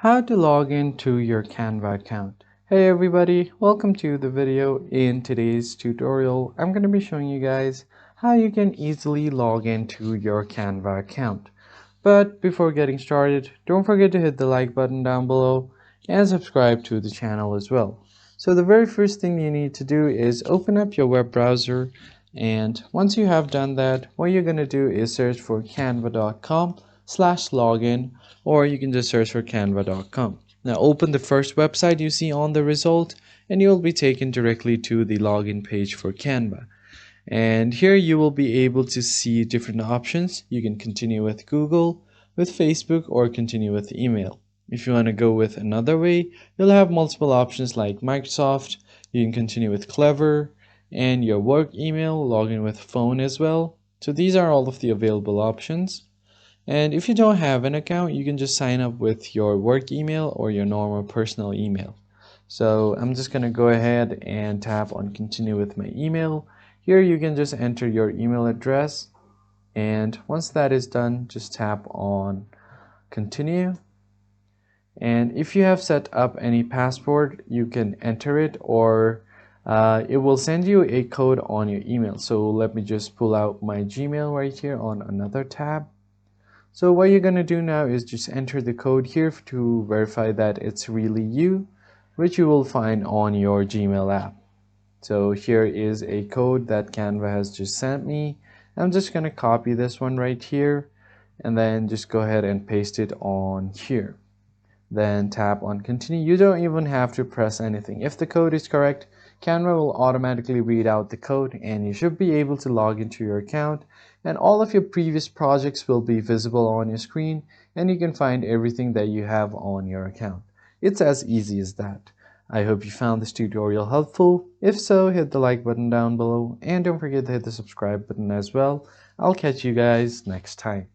How to log into your Canva account. Hey everybody, welcome to the video. In today's tutorial, I'm going to be showing you guys how you can easily log into your Canva account. But before getting started, don't forget to hit the like button down below and subscribe to the channel as well. So the very first thing you need to do is open up your web browser, and once you have done that, what you're going to do is search for canva.com/login, or you can just search for canva.com. Now open the first website you see on the result and you'll be taken directly to the login page for Canva. And here you will be able to see different options. You can continue with Google, with Facebook, or continue with email. If you want to go with another way, you'll have multiple options like Microsoft. You can continue with Clever and your work email, log in with phone as well. So these are all of the available options. And if you don't have an account, you can just sign up with your work email or your normal personal email. So I'm just going to go ahead and tap on continue with my email. Here you can just enter your email address, and once that is done, just tap on continue. And if you have set up any password, you can enter it, or it will send you a code on your email. So let me just pull out my Gmail right here on another tab. So what you're going to do now is just enter the code here to verify that it's really you, which you will find on your Gmail app. So here is a code that Canva has just sent me. I'm just going to copy this one right here and then just go ahead and paste it on here. Then tap on continue. You don't even have to press anything. If the code is correct, Canva will automatically read out the code and you should be able to log into your account, and all of your previous projects will be visible on your screen and you can find everything that you have on your account. It's as easy as that. I hope you found this tutorial helpful. If so, hit the like button down below and don't forget to hit the subscribe button as well. I'll catch you guys next time.